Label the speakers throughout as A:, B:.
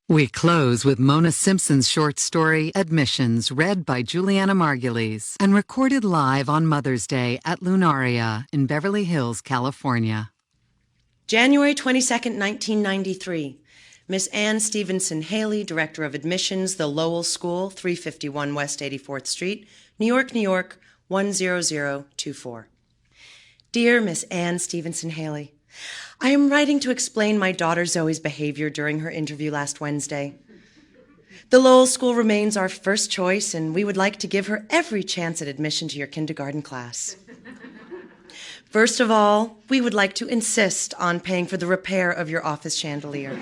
A: We close with Mona Simpson's short story, Admissions, read by Julianna Margulies, and recorded live on Mother's Day at Lunaria in Beverly Hills, California.
B: January 22nd, 1993. Miss Ann Stevenson Haley, Director of Admissions, The Lowell School, 351 West 84th Street, New York, New York, 10024. Dear Miss Ann Stevenson Haley, I am writing to explain my daughter Zoe's behavior during her interview last Wednesday. The Lowell School remains our first choice, and we would like to give her every chance at admission to your kindergarten class. First of all, we would like to insist on paying for the repair of your office chandelier.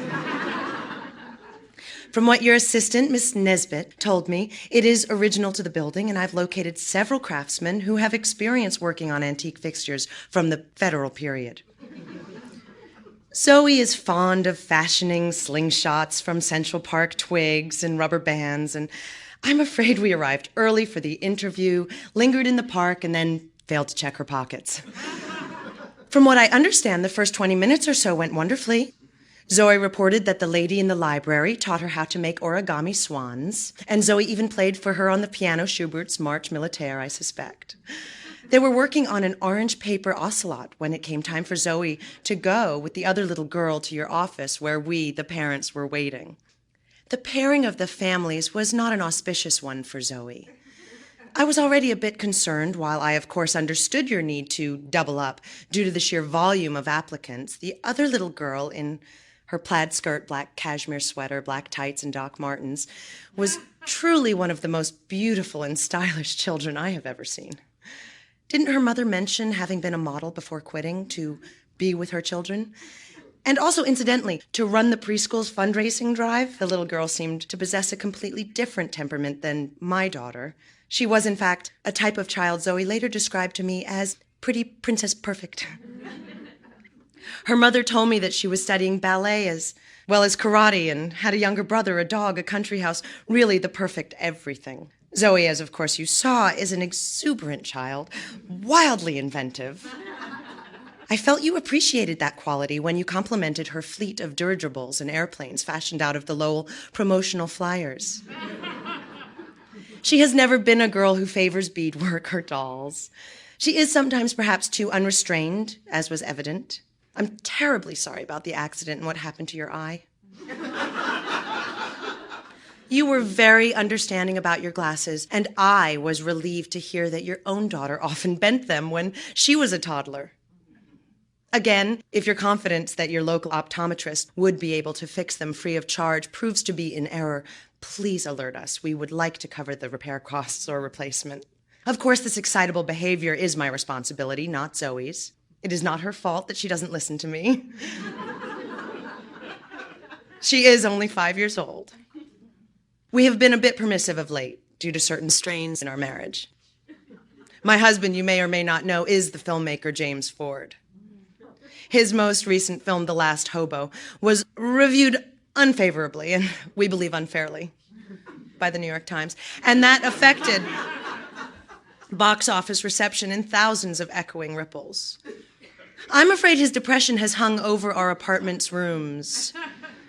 B: From what your assistant, Miss Nesbitt, told me, it is original to the building, and I've located several craftsmen who have experience working on antique fixtures from the Federal period. Zoe is fond of fashioning slingshots from Central Park twigs and rubber bands, and I'm afraid we arrived early for the interview, lingered in the park, and then failed to check her pockets. From what I understand, the first 20 minutes or so went wonderfully. Zoe reported that the lady in the library taught her how to make origami swans, and Zoe even played for her on the piano Schubert's March Militaire, I suspect. They were working on an orange paper ocelot when it came time for Zoe to go with the other little girl to your office where we, the parents, were waiting. The pairing of the families was not an auspicious one for Zoe. I was already a bit concerned, while I of course understood your need to double up due to the sheer volume of applicants. The other little girl in her plaid skirt, black cashmere sweater, black tights, and Doc Martens was truly one of the most beautiful and stylish children I have ever seen. Didn't her mother mention having been a model before quitting to be with her children? And also, incidentally, to run the preschool's fundraising drive, the little girl seemed to possess a completely different temperament than my daughter. She was, in fact, a type of child Zoe later described to me as pretty princess perfect. Her mother told me that she was studying ballet as well as karate and had a younger brother, a dog, a country house, really the perfect everything. Zoe, as of course you saw, is an exuberant child, wildly inventive. I felt you appreciated that quality when you complimented her fleet of dirigibles and airplanes fashioned out of the Lowell promotional flyers. She has never been a girl who favors beadwork or dolls. She is sometimes perhaps too unrestrained, as was evident. I'm terribly sorry about the accident and what happened to your eye. You were very understanding about your glasses, and I was relieved to hear that your own daughter often bent them when she was a toddler. Again, if your confidence that your local optometrist would be able to fix them free of charge proves to be in error, please alert us. We would like to cover the repair costs or replacement. Of course, this excitable behavior is my responsibility, not Zoe's. It is not her fault that she doesn't listen to me. She is only 5 years old. We have been a bit permissive of late due to certain strains in our marriage. My husband, you may or may not know, is the filmmaker James Ford. His most recent film, The Last Hobo, was reviewed unfavorably, and we believe unfairly, by the New York Times, and that affected box office reception in thousands of echoing ripples. I'm afraid his depression has hung over our apartment's rooms.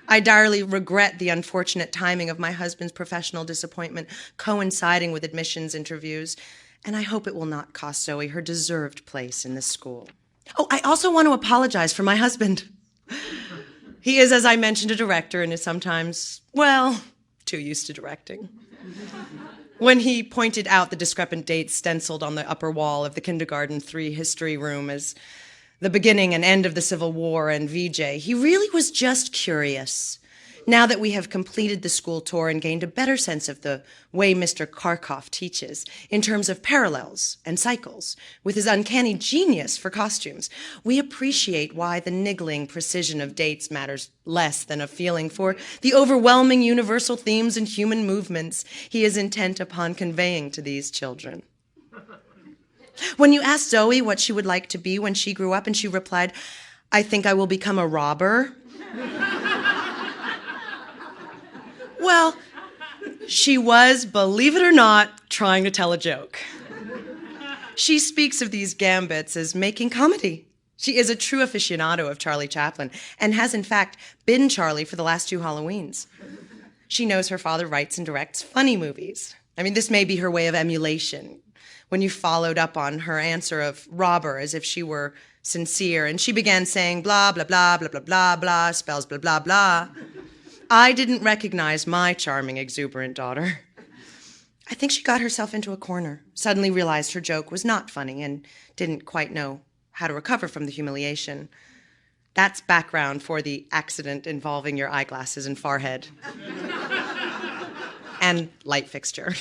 B: I direly regret the unfortunate timing of my husband's professional disappointment coinciding with admissions interviews, and I hope it will not cost Zoe her deserved place in this school. Oh, I also want to apologize for my husband. He is, as I mentioned, a director and is sometimes, well, too used to directing. When he pointed out the discrepant dates stenciled on the upper wall of the kindergarten 3 history room as the beginning and end of the Civil War and VJ, he really was just curious. Now that we have completed the school tour and gained a better sense of the way Mr. Kharkov teaches in terms of parallels and cycles, with his uncanny genius for costumes, we appreciate why the niggling precision of dates matters less than a feeling for the overwhelming universal themes and human movements he is intent upon conveying to these children. When you asked Zoe what she would like to be when she grew up, and she replied, "I think I will become a robber." Well, she was, believe it or not, trying to tell a joke. She speaks of these gambits as making comedy. She is a true aficionado of Charlie Chaplin and has, in fact, been Charlie for the last 2 Halloweens. She knows her father writes and directs funny movies. I mean, this may be her way of emulation. When you followed up on her answer of robber as if she were sincere, and she began saying blah, blah, blah, blah, blah, blah, blah, spells blah, blah, blah, I didn't recognize my charming, exuberant daughter. I think she got herself into a corner, suddenly realized her joke was not funny, and didn't quite know how to recover from the humiliation. That's background for the accident involving your eyeglasses and forehead. And light fixture.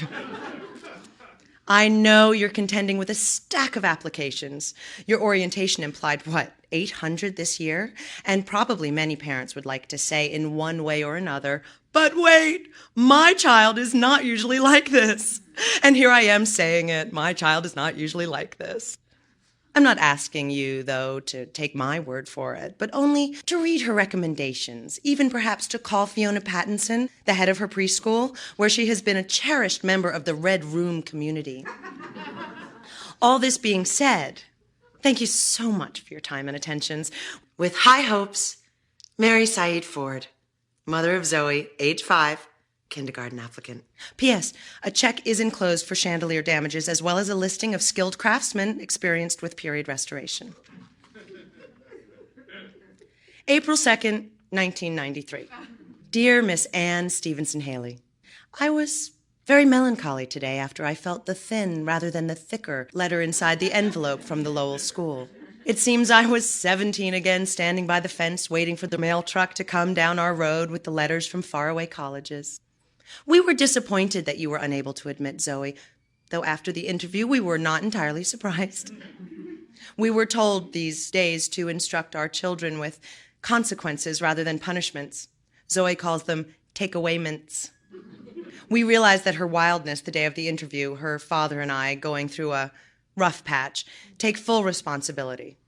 B: I know you're contending with a stack of applications. Your orientation implied, 800 this year? And probably many parents would like to say in one way or another, but wait, my child is not usually like this. And here I am saying it, my child is not usually like this. I'm not asking you, though, to take my word for it, but only to read her recommendations, even perhaps to call Fiona Pattinson, the head of her preschool, where she has been a cherished member of the Red Room community. All this being said, thank you so much for your time and attentions. With high hopes, Mary Said Ford, mother of Zoe, age 5, kindergarten applicant. P.S. A check is enclosed for chandelier damages, as well as a listing of skilled craftsmen experienced with period restoration. April 2nd, 1993. Dear Miss Anne Stevenson Haley, I was very melancholy today after I felt the thin rather than the thicker letter inside the envelope from the Lowell School. It seems I was 17 again, standing by the fence, waiting for the mail truck to come down our road with the letters from faraway colleges. We were disappointed that you were unable to admit Zoe, though after the interview we were not entirely surprised. We were told these days to instruct our children with consequences rather than punishments. Zoe calls them takeawayments. We realized that her wildness the day of the interview, her father and I going through a rough patch, take full responsibility.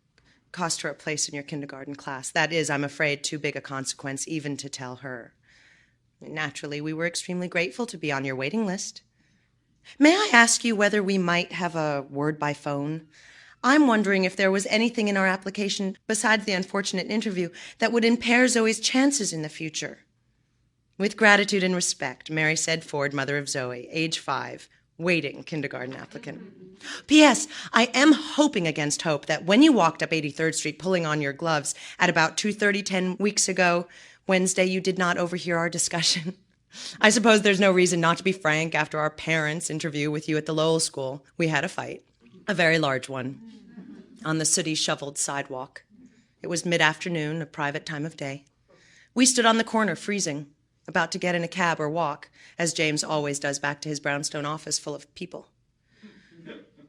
B: Cost her a place in your kindergarten class. That is, I'm afraid, too big a consequence even to tell her. Naturally, we were extremely grateful to be on your waiting list. May I ask you whether we might have a word by phone? I'm wondering if there was anything in our application besides the unfortunate interview that would impair Zoe's chances in the future. With gratitude and respect, Mary Said Ford, mother of Zoe, age 5, waiting kindergarten applicant. P.S. I am hoping against hope that when you walked up 83rd Street pulling on your gloves at about 2:30 10 weeks ago, Wednesday, you did not overhear our discussion. I suppose there's no reason not to be frank after our parents' interview with you at the Lowell School. We had a fight, a very large one, on the sooty, shoveled sidewalk. It was mid-afternoon, a private time of day. We stood on the corner, freezing, about to get in a cab or walk, as James always does back to his brownstone office full of people.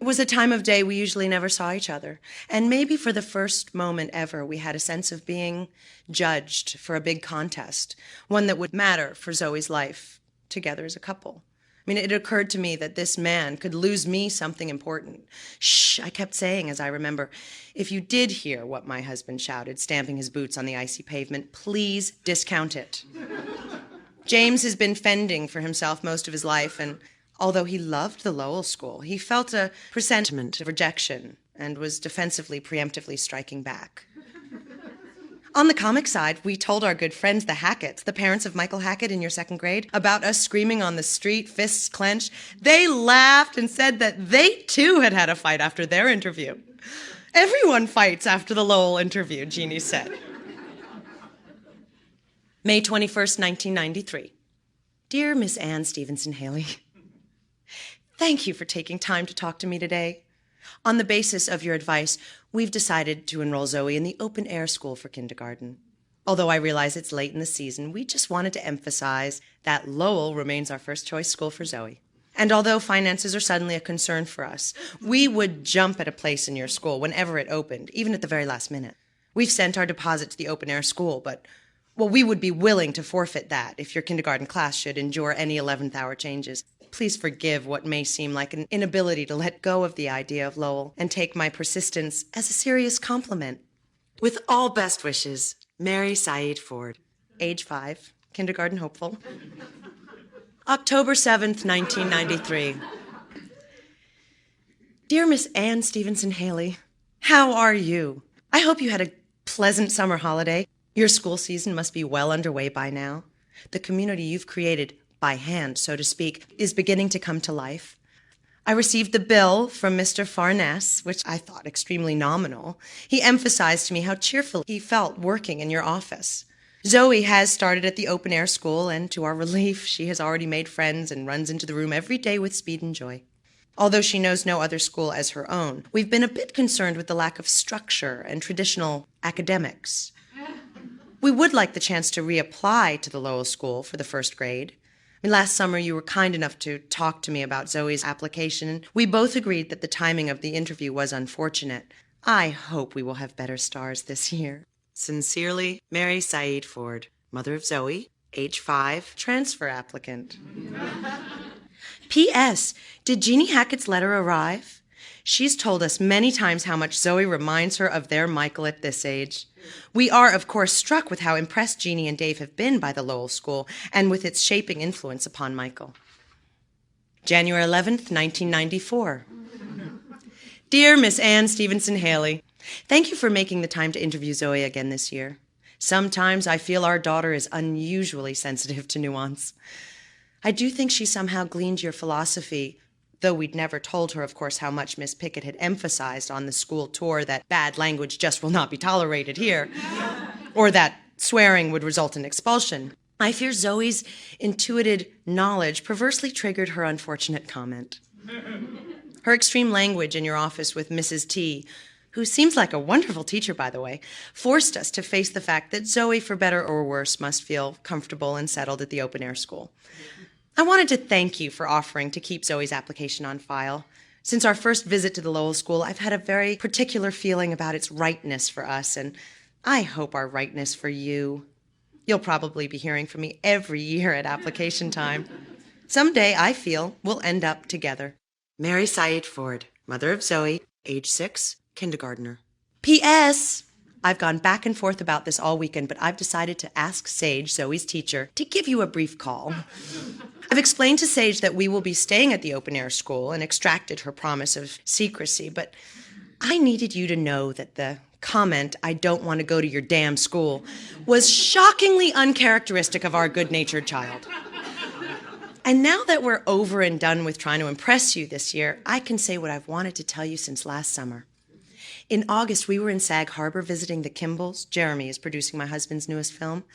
B: It was a time of day we usually never saw each other, and maybe for the first moment ever we had a sense of being judged for a big contest, one that would matter for Zoe's life, together as a couple. I mean, it occurred to me that this man could lose me something important. Shh, I kept saying as I remember, if you did hear what my husband shouted, stamping his boots on the icy pavement, please discount it. James has been fending for himself most of his life, and although he loved the Lowell School, he felt a presentiment of rejection and was defensively, preemptively striking back. On the comic side, we told our good friends, the Hacketts, the parents of Michael Hackett in your 2nd grade, about us screaming on the street, fists clenched. They laughed and said that they, too, had had a fight after their interview. Everyone fights after the Lowell interview, Jeannie said. May 21st, 1993. Dear Miss Anne Stevenson Haley, thank you for taking time to talk to me today. On the basis of your advice, we've decided to enroll Zoe in the open-air school for kindergarten. Although I realize it's late in the season, we just wanted to emphasize that Lowell remains our first-choice school for Zoe. And although finances are suddenly a concern for us, we would jump at a place in your school whenever it opened, even at the very last minute. We've sent our deposit to the open-air school, but, well, we would be willing to forfeit that if your kindergarten class should endure any 11th-hour changes. Please forgive what may seem like an inability to let go of the idea of Lowell and take my persistence as a serious compliment. With all best wishes, Mary Said Ford, age 5, kindergarten hopeful. October 7th, 1993. Dear Miss Anne Stevenson Haley, how are you? I hope you had a pleasant summer holiday. Your school season must be well underway by now. The community you've created, by hand, so to speak, is beginning to come to life. I received the bill from Mr. Farness, which I thought extremely nominal. He emphasized to me how cheerful he felt working in your office. Zoe has started at the open-air school, and to our relief, she has already made friends and runs into the room every day with speed and joy. Although she knows no other school as her own, we've been a bit concerned with the lack of structure and traditional academics. We would like the chance to reapply to the Lowell School for the first grade. Last summer, you were kind enough to talk to me about Zoe's application, and we both agreed that the timing of the interview was unfortunate. I hope we will have better stars this year. Sincerely, Mary Said Ford, mother of Zoe, age 5, transfer applicant. P.S. Did Jeannie Hackett's letter arrive? She's told us many times how much Zoe reminds her of their Michael at this age. We are, of course, struck with how impressed Jeannie and Dave have been by the Lowell School and with its shaping influence upon Michael. January 11th, 1994. Dear Miss Ann Stevenson Haley, thank you for making the time to interview Zoe again this year. Sometimes I feel our daughter is unusually sensitive to nuance. I do think she somehow gleaned your philosophy, though we'd never told her, of course, how much Miss Pickett had emphasized on the school tour that bad language just will not be tolerated here, or that swearing would result in expulsion. I fear Zoe's intuited knowledge perversely triggered her unfortunate comment. Her extreme language in your office with Mrs. T, who seems like a wonderful teacher, by the way, forced us to face the fact that Zoe, for better or worse, must feel comfortable and settled at the open-air school. I wanted to thank you for offering to keep Zoe's application on file. Since our first visit to the Lowell School, I've had a very particular feeling about its rightness for us, and I hope our rightness for you. You'll probably be hearing from me every year at application time. Someday, I feel, we'll end up together. Mary Said Ford, mother of Zoe, age 6, kindergartner. P.S. I've gone back and forth about this all weekend, but I've decided to ask Sage, Zoe's teacher, to give you a brief call. I've explained to Sage that we will be staying at the open-air school and extracted her promise of secrecy, but I needed you to know that the comment, "I don't want to go to your damn school," was shockingly uncharacteristic of our good-natured child. And now that we're over and done with trying to impress you this year, I can say what I've wanted to tell you since last summer. In August, we were in Sag Harbor visiting the Kimballs. Jeremy is producing my husband's newest film.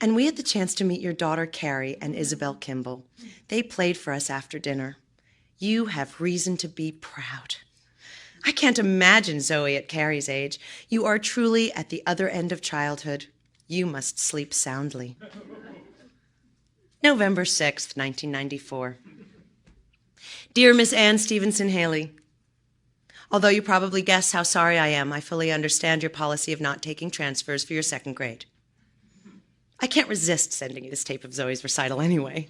B: And we had the chance to meet your daughter, Carrie, and Isabel Kimball. They played for us after dinner. You have reason to be proud. I can't imagine Zoe at Carrie's age. You are truly at the other end of childhood. You must sleep soundly. November 6th, 1994. Dear Miss Ann Stevenson Haley, although you probably guess how sorry I am, I fully understand your policy of not taking transfers for your second grade. I can't resist sending you this tape of Zoe's recital anyway.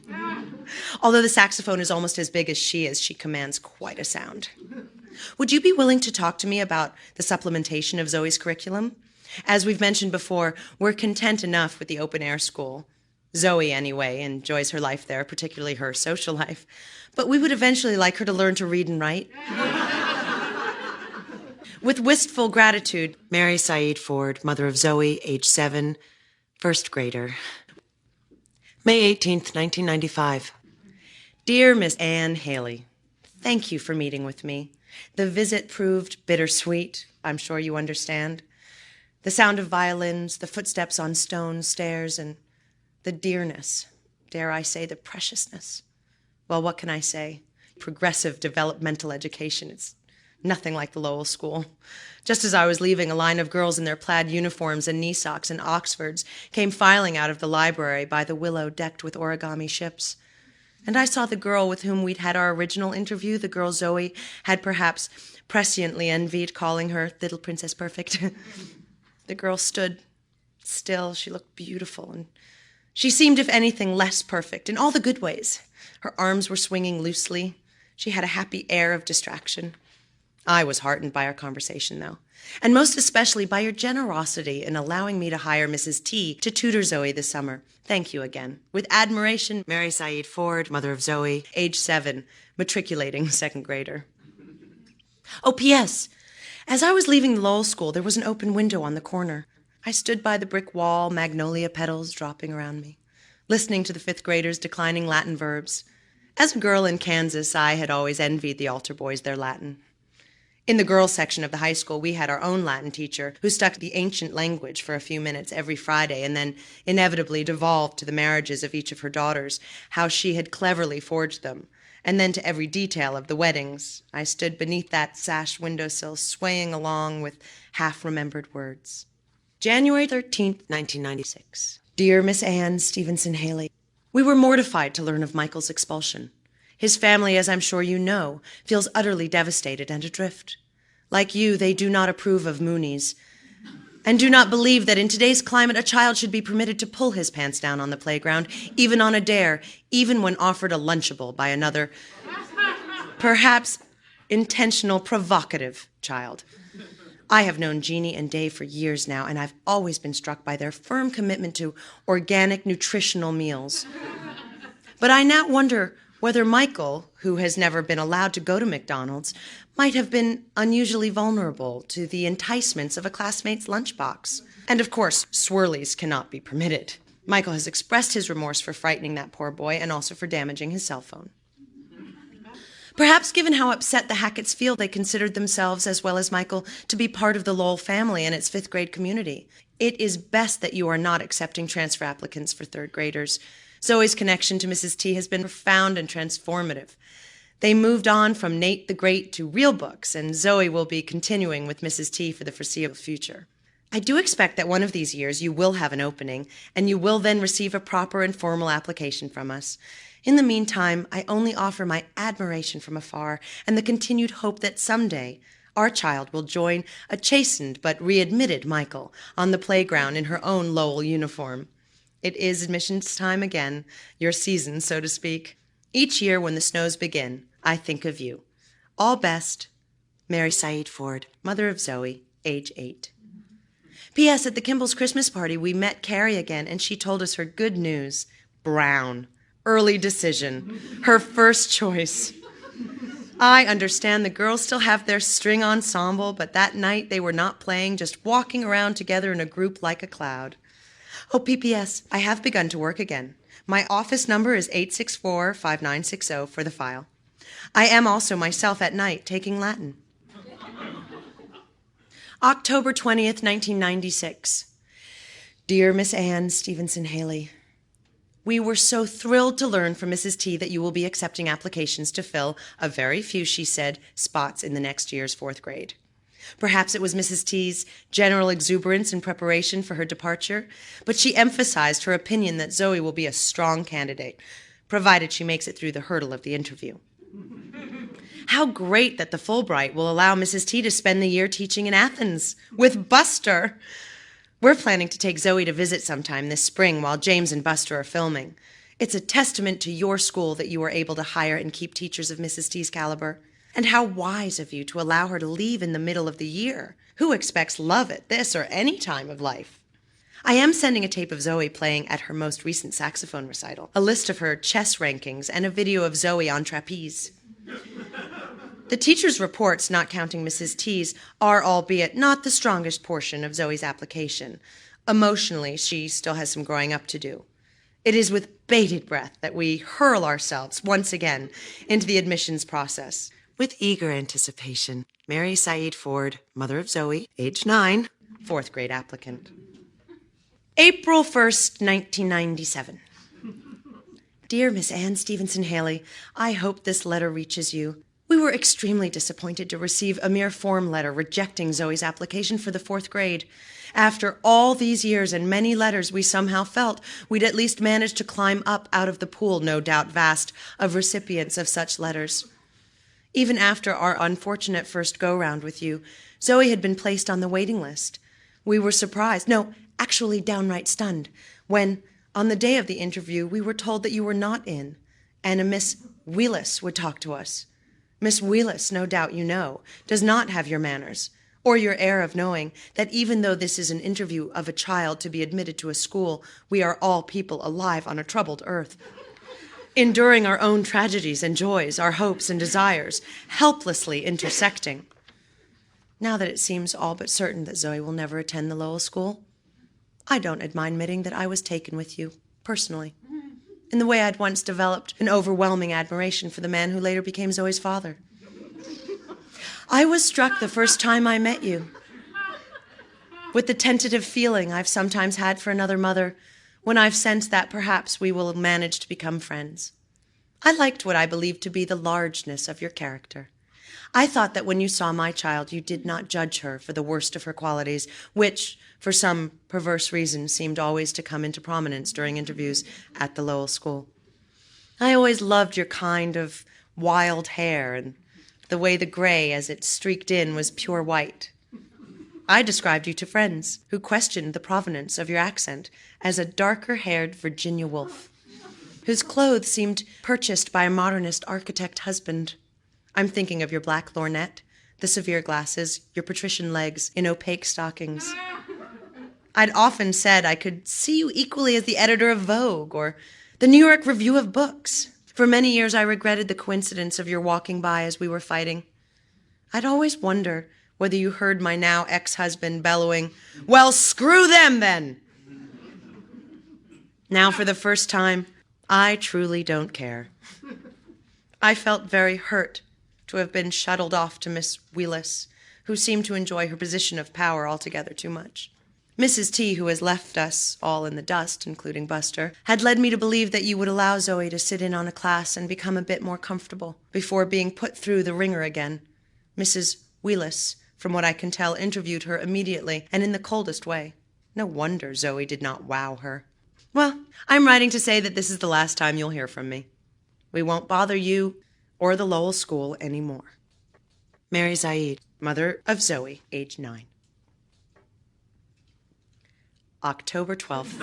B: Although the saxophone is almost as big as she commands quite a sound. Would you be willing to talk to me about the supplementation of Zoe's curriculum? As we've mentioned before, we're content enough with the open-air school. Zoe, anyway, enjoys her life there, particularly her social life. But we would eventually like her to learn to read and write. With wistful gratitude, Mary Said Ford, mother of Zoe, age 7, first grader. May 18th, 1995. Dear Miss Ann Haley, thank you for meeting with me. The visit proved bittersweet, I'm sure you understand. The sound of violins, the footsteps on stone stairs, and the dearness, dare I say the preciousness. Well, what can I say? Progressive developmental education, it's nothing like the Lowell School. Just as I was leaving, a line of girls in their plaid uniforms and knee socks and Oxfords came filing out of the library by the willow decked with origami ships. And I saw the girl with whom we'd had our original interview, the girl Zoe had perhaps presciently envied, calling her Little Princess Perfect. The girl stood still. She looked beautiful, and she seemed, if anything, less perfect in all the good ways. Her arms were swinging loosely. She had a happy air of distraction. I was heartened by our conversation, though, and most especially by your generosity in allowing me to hire Mrs. T to tutor Zoe this summer. Thank you again. With admiration, Mary Said Ford, mother of Zoe, age 7, matriculating second grader. Oh, P.S. As I was leaving the Lowell School, there was an open window on the corner. I stood by the brick wall, magnolia petals dropping around me, listening to the fifth graders declining Latin verbs. As a girl in Kansas, I had always envied the altar boys their Latin. In the girls' section of the high school, we had our own Latin teacher who stuck to the ancient language for a few minutes every Friday and then inevitably devolved to the marriages of each of her daughters, how she had cleverly forged them, and then to every detail of the weddings. I stood beneath that sash windowsill, swaying along with half-remembered words. January 13th, 1996. Dear Miss Anne Stevenson Haley, we were mortified to learn of Michael's expulsion. His family, as I'm sure you know, feels utterly devastated and adrift. Like you, they do not approve of Moonies, and do not believe that in today's climate a child should be permitted to pull his pants down on the playground, even on a dare, even when offered a Lunchable by another, perhaps intentional, provocative child. I have known Jeannie and Dave for years now, and I've always been struck by their firm commitment to organic, nutritional meals. But I now wonder whether Michael, who has never been allowed to go to McDonald's, might have been unusually vulnerable to the enticements of a classmate's lunchbox. And of course, swirlies cannot be permitted. Michael has expressed his remorse for frightening that poor boy and also for damaging his cell phone. Perhaps given how upset the Hacketts feel, they considered themselves, as well as Michael, to be part of the Lowell family and its fifth grade community. It is best that you are not accepting transfer applicants for third graders. Zoe's connection to Mrs. T has been profound and transformative. They moved on from Nate the Great to real books, and Zoe will be continuing with Mrs. T for the foreseeable future. I do expect that one of these years you will have an opening, and you will then receive a proper and formal application from us. In the meantime, I only offer my admiration from afar and the continued hope that someday our child will join a chastened but readmitted Michael on the playground in her own Lowell uniform. It is admissions time again, your season, so to speak. Each year when the snows begin, I think of you. All best, Mary Said Ford, mother of Zoe, age 8. P.S. At the Kimball's Christmas party, we met Carrie again, and she told us her good news. Brown. Early decision. Her first choice. I understand the girls still have their string ensemble, but that night they were not playing, just walking around together in a group like a cloud. Oh, P.P.S. I have begun to work again. My office number is 864-5960 for the file. I am also myself at night taking Latin. October 20th, 1996. Dear Miss Anne Stevenson Haley, we were so thrilled to learn from Mrs. T that you will be accepting applications to fill a very few, she said, spots in the next year's fourth grade. Perhaps it was Mrs. T's general exuberance in preparation for her departure, but she emphasized her opinion that Zoe will be a strong candidate, provided she makes it through the hurdle of the interview. How great that the Fulbright will allow Mrs. T to spend the year teaching in Athens with Buster. We're planning to take Zoe to visit sometime this spring while James and Buster are filming. It's a testament to your school that you were able to hire and keep teachers of Mrs. T's caliber. And how wise of you to allow her to leave in the middle of the year. Who expects love at this or any time of life? I am sending a tape of Zoe playing at her most recent saxophone recital, a list of her chess rankings, and a video of Zoe on trapeze. The teacher's reports, not counting Mrs. T's, are, albeit not the strongest portion of Zoe's application. Emotionally, she still has some growing up to do. It is with bated breath that we hurl ourselves once again into the admissions process. With eager anticipation, Mary Said Ford, mother of Zoe, age 9, fourth grade applicant. April 1st, 1997. Dear Miss Anne Stevenson Haley, I hope this letter reaches you. We were extremely disappointed to receive a mere form letter rejecting Zoe's application for the fourth grade. After all these years and many letters, we somehow felt we'd at least managed to climb up out of the pool, no doubt vast, of recipients of such letters. Even after our unfortunate first go-round with you, Zoe had been placed on the waiting list. We were surprised, no, actually downright stunned, when, on the day of the interview, we were told that you were not in, and a Miss Wheelis would talk to us. Miss Wheelis, no doubt you know, does not have your manners, or your air of knowing that even though this is an interview of a child to be admitted to a school, we are all people alive on a troubled earth, enduring our own tragedies and joys, our hopes and desires, helplessly intersecting. Now that it seems all but certain that Zoe will never attend the Lowell School, I don't mind admitting that I was taken with you, personally, in the way I'd once developed an overwhelming admiration for the man who later became Zoe's father. I was struck the first time I met you with the tentative feeling I've sometimes had for another mother when I've sensed that perhaps we will manage to become friends. I liked what I believed to be the largeness of your character. I thought that when you saw my child, you did not judge her for the worst of her qualities, which, for some perverse reason, seemed always to come into prominence during interviews at the Lowell School. I always loved your kind of wild hair and the way the gray, as it streaked in, was pure white. I described you to friends who questioned the provenance of your accent as a darker-haired Virginia wolf, whose clothes seemed purchased by a modernist architect husband. I'm thinking of your black lorgnette, the severe glasses, your patrician legs in opaque stockings. I'd often said I could see you equally as the editor of Vogue or the New York Review of Books. For many years I regretted the coincidence of your walking by as we were fighting. I'd always wonder whether you heard my now ex-husband bellowing, "Well, screw them then!" Now, for the first time, I truly don't care. I felt very hurt to have been shuttled off to Miss Wheelis, who seemed to enjoy her position of power altogether too much. Mrs. T, who has left us all in the dust, including Buster, had led me to believe that you would allow Zoe to sit in on a class and become a bit more comfortable before being put through the ringer again. Mrs. Wheelis, from what I can tell, interviewed her immediately and in the coldest way. No wonder Zoe did not wow her. Well, I'm writing to say that this is the last time you'll hear from me. We won't bother you or the Lowell School anymore. Mary Zaid, mother of Zoe, age 9. October 12th.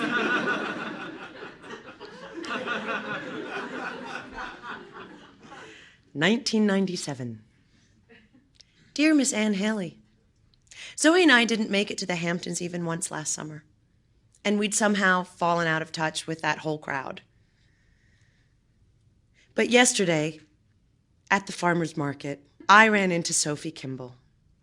B: 1997. Dear Miss Anne Haley, Zoe and I didn't make it to the Hamptons even once last summer, and we'd somehow fallen out of touch with that whole crowd. But yesterday, at the farmer's market, I ran into Sophie Kimball.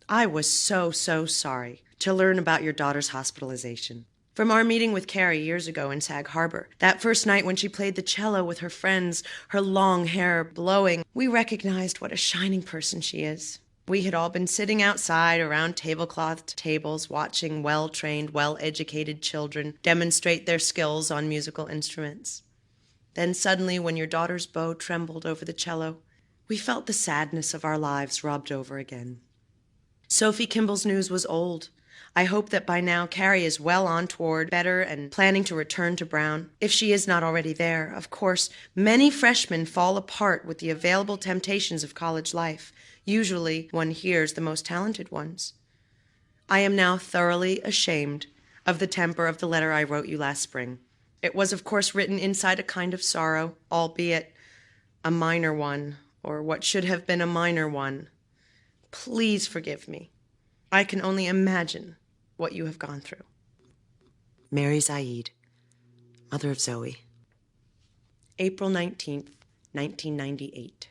B: I was so sorry to learn about your daughter's hospitalization. From our meeting with Carrie years ago in Sag Harbor, that first night when she played the cello with her friends, her long hair blowing, we recognized what a shining person she is. We had all been sitting outside around tableclothed tables watching well-trained, well-educated children demonstrate their skills on musical instruments. Then suddenly, when your daughter's bow trembled over the cello, we felt the sadness of our lives rubbed over again. Sophie Kimball's news was old. I hope that by now Carrie is well on toward better and planning to return to Brown, if she is not already there. Of course, many freshmen fall apart with the available temptations of college life. Usually, one hears the most talented ones. I am now thoroughly ashamed of the temper of the letter I wrote you last spring. It was, of course, written inside a kind of sorrow, albeit a minor one, or what should have been a minor one. Please forgive me. I can only imagine what you have gone through. Mary Zaid, mother of Zoe. April 19th, 1998.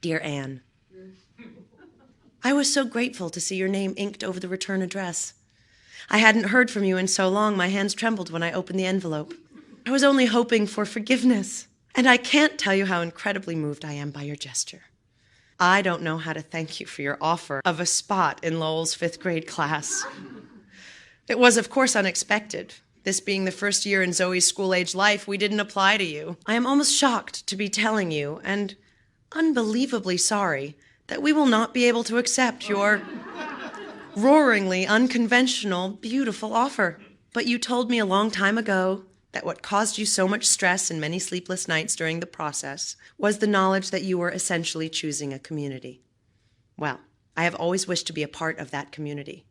B: Dear Anne, I was so grateful to see your name inked over the return address. I hadn't heard from you in so long, my hands trembled when I opened the envelope. I was only hoping for forgiveness, and I can't tell you how incredibly moved I am by your gesture. I don't know how to thank you for your offer of a spot in Lowell's 5th grade class. It was, of course, unexpected. This being the first year in Zoe's school-age life, we didn't apply to you. I am almost shocked to be telling you, and unbelievably sorry, that we will not be able to accept your roaringly unconventional, beautiful offer. But you told me a long time ago that what caused you so much stress and many sleepless nights during the process was the knowledge that you were essentially choosing a community. Well, I have always wished to be a part of that community.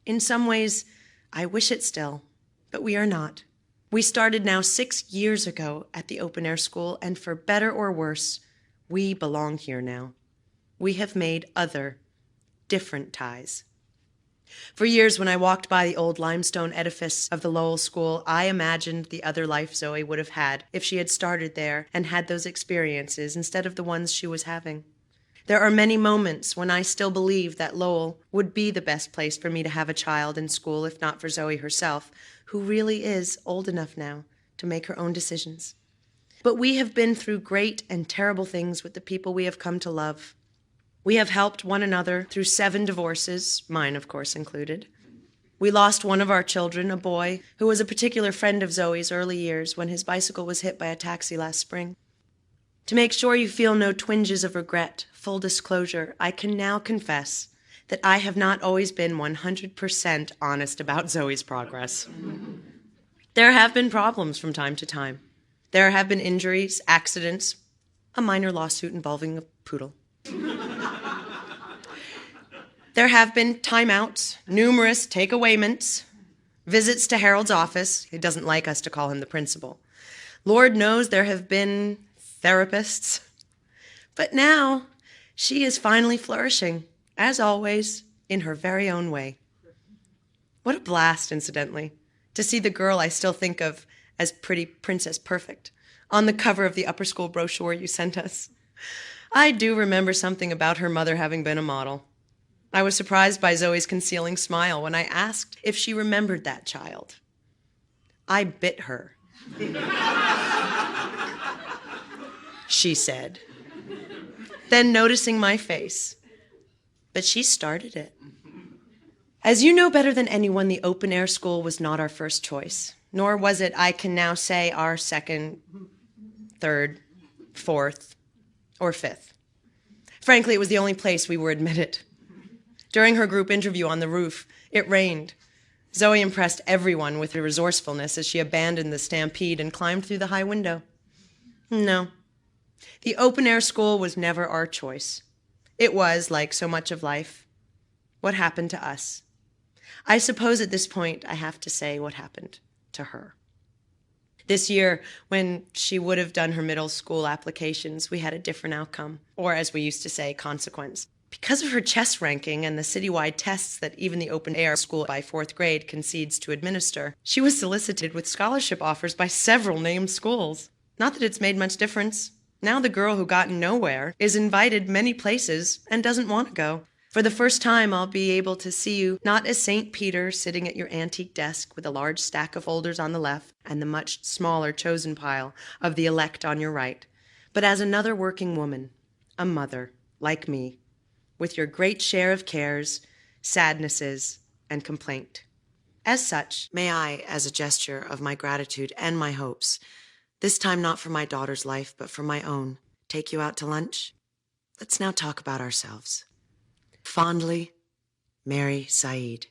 B: In some ways, I wish it still, but we are not. We started now 6 years ago at the open-air school, and for better or worse, we belong here now. We have made other, different ties. For years, when I walked by the old limestone edifice of the Lowell School, I imagined the other life Zoe would have had if she had started there and had those experiences instead of the ones she was having. There are many moments when I still believe that Lowell would be the best place for me to have a child in school if not for Zoe herself, who really is old enough now to make her own decisions. But we have been through great and terrible things with the people we have come to love. We have helped one another through 7 divorces, mine of course included. We lost one of our children, a boy, who was a particular friend of Zoe's early years when his bicycle was hit by a taxi last spring. To make sure you feel no twinges of regret, full disclosure, I can now confess that I have not always been 100% honest about Zoe's progress. There have been problems from time to time. There have been injuries, accidents, a minor lawsuit involving a poodle. There have been timeouts, numerous takeawayments, visits to Harold's office. He doesn't like us to call him the principal. Lord knows there have been therapists. But now she is finally flourishing, as always, in her very own way. What a blast, incidentally, to see the girl I still think of as pretty Princess Perfect on the cover of the upper school brochure you sent us. I do remember something about her mother having been a model. I was surprised by Zoe's concealing smile when I asked if she remembered that child. I bit her, she said, then noticing my face. But she started it. As you know better than anyone, the open-air school was not our first choice, nor was it, I can now say, our second, third, fourth, or fifth. Frankly, it was the only place we were admitted. During her group interview on the roof, it rained. Zoe impressed everyone with her resourcefulness as she abandoned the stampede and climbed through the high window. No, the open-air school was never our choice. It was, like so much of life, what happened to us. I suppose at this point I have to say what happened to her. This year, when she would have done her middle school applications, we had a different outcome, or as we used to say, consequence. Because of her chess ranking and the citywide tests that even the open-air school by 4th grade concedes to administer, she was solicited with scholarship offers by several named schools. Not that it's made much difference. Now the girl who got nowhere is invited many places and doesn't want to go. For the first time, I'll be able to see you not as St. Peter sitting at your antique desk with a large stack of folders on the left and the much smaller chosen pile of the elect on your right, but as another working woman, a mother, like me, with your great share of cares, sadnesses, and complaint. As such, may I, as a gesture of my gratitude and my hopes, this time not for my daughter's life, but for my own, take you out to lunch? Let's now talk about ourselves. Fondly, Mary Said.